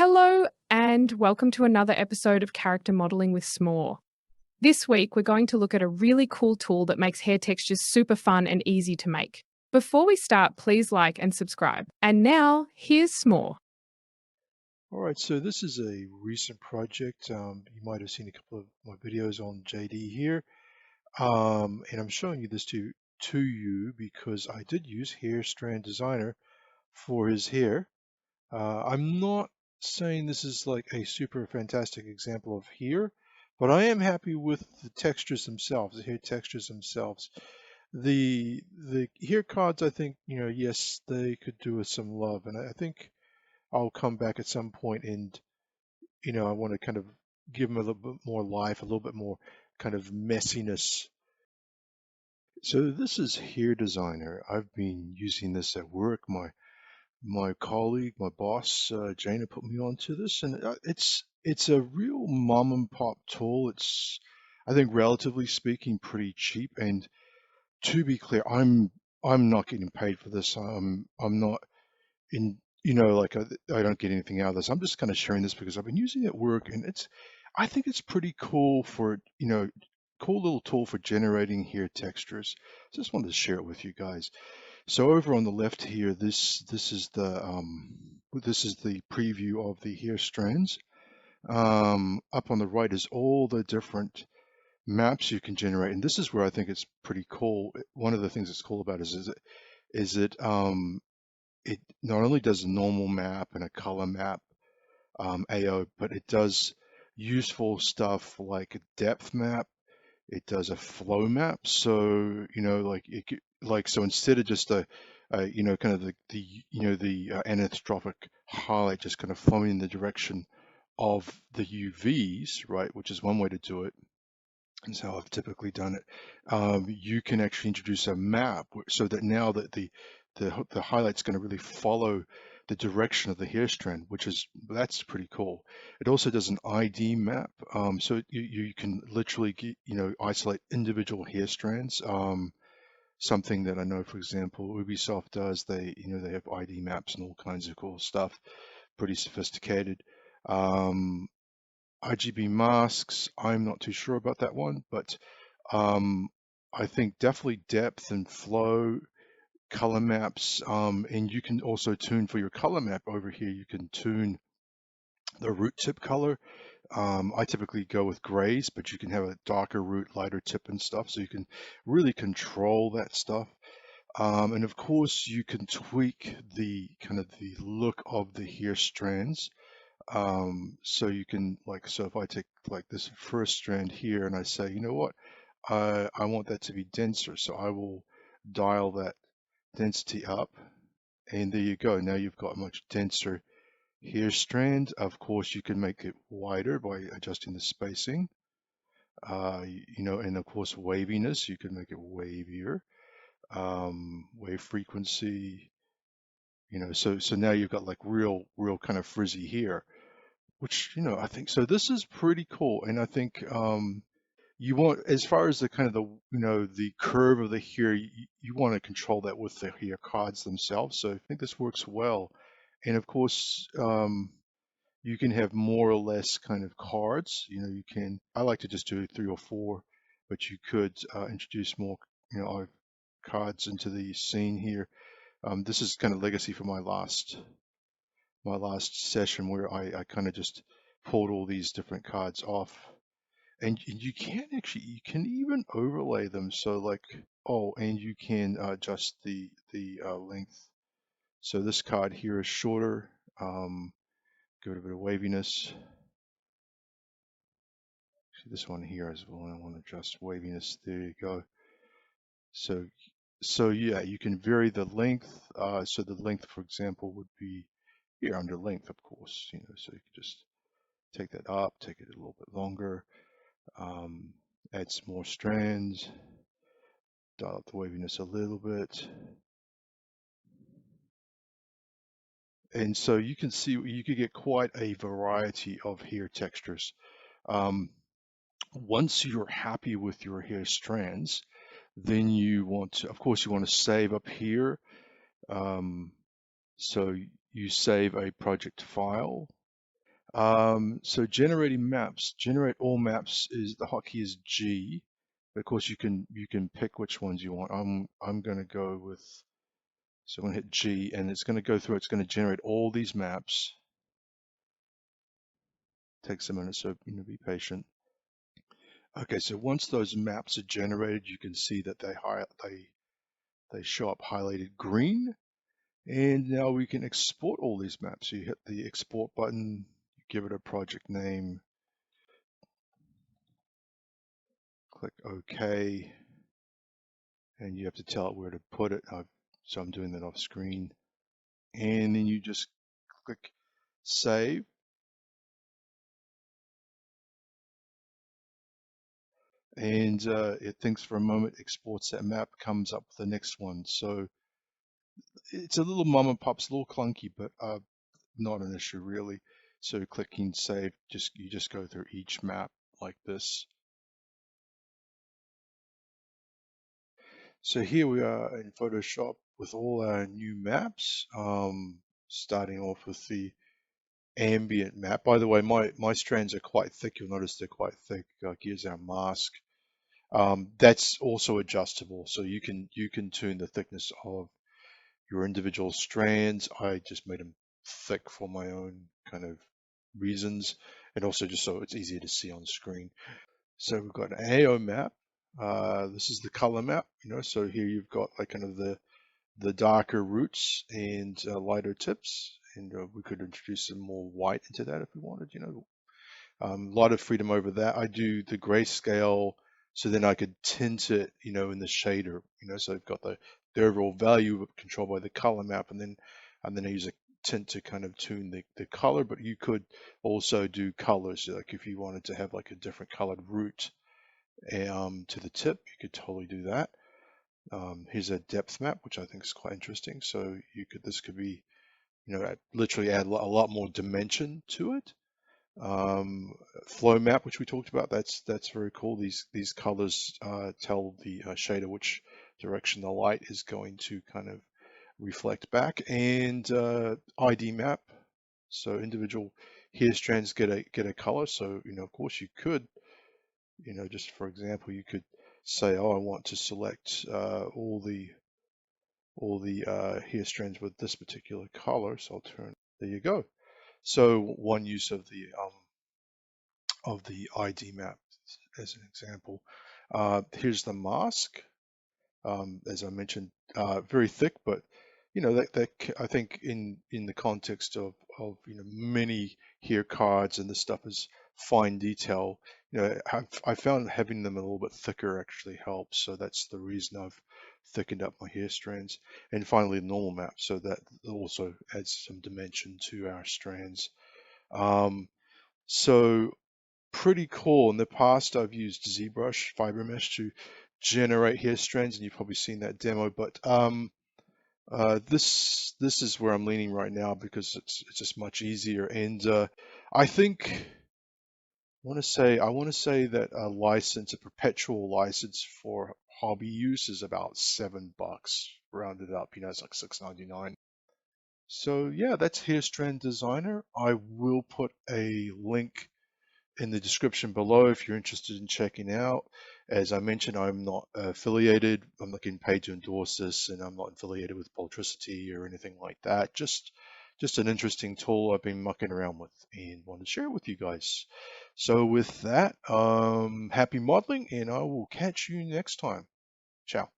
Hello, and welcome to another episode of Character Modelling with S'more. This week, we're going to look at a really cool tool that makes hair textures super fun and easy to make. Before we start, please like and subscribe. And now, here's S'more. All right, so this is a recent project. You might have seen a couple of my videos on JD here. And I'm showing you this to you because I did use Hair Strand Designer for his hair. I'm not saying this is like a super fantastic example of hair, but I am happy with the textures themselves, the hair textures themselves. The hair cards, I think, yes, they could do with some love, and I think I'll come back at some point and I want to kind of give them a little bit more life, a little bit more kind of messiness. So this is Hair Designer. I've been using this at work. My colleague, my boss, Jana, put me onto this, and it's a real mom and pop tool. It's, I think, relatively speaking, pretty cheap. And to be clear, I'm not getting paid for this. I'm not in, like I don't get anything out of this. I'm just kind of sharing this because I've been using it at work, and I think it's pretty cool for, cool little tool for generating hair textures. Just wanted to share it with you guys. So over on the left here, this is the preview of the hair strands. Up on the right is all the different maps you can generate, and this is where I think it's pretty cool. One of the things that's cool about it is it not only does a normal map and a color map, AO, but it does useful stuff like a depth map. It does a flow map. So, so instead of just kind of the anisotropic highlight just kind of flowing in the direction of the UVs, right, which is one way to do it. That's how I've typically done it. You can actually introduce a map so that now that the highlight's going to really follow the direction of the hair strand, that's pretty cool. It also does an ID map, so you can literally isolate individual hair strands. Something that I know, for example, Ubisoft does. They have ID maps and all kinds of cool stuff, pretty sophisticated. Um, RGB masks, I'm not too sure about that one, but um, I think definitely depth and flow, color maps, and you can also tune for your color map over here. You can tune the root tip color. I typically go with grays, but you can have a darker root, lighter tip and stuff, so you can really control that stuff. And of course, you can tweak the kind of the look of the hair strands. So you can so if I take like this first strand here and I say, you know what, I want that to be denser, so I will dial that density up, and there you go. Now you've got a much denser hair strand. Of course, you can make it wider by adjusting the spacing. And of course waviness, you can make it wavier. Wave frequency, so now you've got like real kind of frizzy hair, which I think so. This is pretty cool, and I think you want, as far as the kind of the curve of the hair, you want to control that with the hair cards themselves. So I think this works well, and of course you can have more or less kind of cards. You can. I like to just do 3 or 4, but you could introduce more cards into the scene here. This is kind of legacy for my last session where I kind of just pulled all these different cards off, and you can even overlay them. So like, oh, and you can adjust the length. So this card here is shorter. Give it a bit of waviness. See this one here as well. I want to adjust waviness. There you go. So yeah, you can vary the length. So the length, for example, would be here under length, of course. So you can just take that up, take it a little bit longer, um, add some more strands, dial up the waviness a little bit. And so you can see you could get quite a variety of hair textures. Um, Once you're happy with your hair strands, then of course, you want to save up here. Um, so you save a project file. So generating maps, generate all maps is the hotkey is G. Of course, you can pick which ones you want. I'm going to go with, so I'm going to hit G, and it's going to go through. It's going to generate all these maps. Takes a minute, so be patient. Okay, so once those maps are generated, you can see that they show up highlighted green, and now we can export all these maps. So you hit the export button, you give it a project name, click OK, and you have to tell it where to put it. So I'm doing that off screen, and then you just click save. And it thinks for a moment, exports that map, comes up with the next one. So it's a little mum and pop's a little clunky, but not an issue really. So clicking save, you just go through each map like this. So here we are in Photoshop with all our new maps, starting off with the ambient map. By the way, my strands are quite thick. You'll notice they're quite thick. Here's our mask. That's also adjustable, so you can tune the thickness of your individual strands. I just made them thick for my own kind of reasons, and also just so it's easier to see on screen. So we've got an AO map. This is the color map, so here you've got like kind of the darker roots and lighter tips, and we could introduce some more white into that if we wanted, a lot of freedom over that. I do the grayscale, so then I could tint it, in the shader, so I've got the overall value controlled by the color map, and then I use a tint to kind of tune the color. But you could also do colors, like if you wanted to have like a different colored root to the tip, you could totally do that. Here's a depth map, which I think is quite interesting. So this could be, literally add a lot more dimension to it. Flow map, which we talked about, that's very cool. These colors tell the shader which direction the light is going to kind of reflect back. And ID map, so individual hair strands get a color. So of course you could, just for example, you could say, oh, I want to select all the hair strands with this particular color. So I'll turn. There you go. So one use of the ID map as an example. Here's the mask. As I mentioned, very thick, but I think in the context of many hair cards, and this stuff is fine detail. I found having them a little bit thicker actually helps. So that's the reason I've thickened up my hair strands. And finally, the normal map, so that also adds some dimension to our strands. So pretty cool. In the past, I've used ZBrush fiber mesh to generate hair strands, and you've probably seen that demo. But this is where I'm leaning right now because it's just much easier. And I think I want to say that a perpetual license for hobby use is about $7, rounded up. It's like $6.99. So yeah, that's Hair Strand Designer. I will put a link in the description below if you're interested in checking out. As I mentioned, I'm not affiliated. I'm not getting paid to endorse this, and I'm not affiliated with Poltricity or anything like that. Just an interesting tool I've been mucking around with and want to share it with you guys. So with that, happy modeling, and I will catch you next time. Ciao.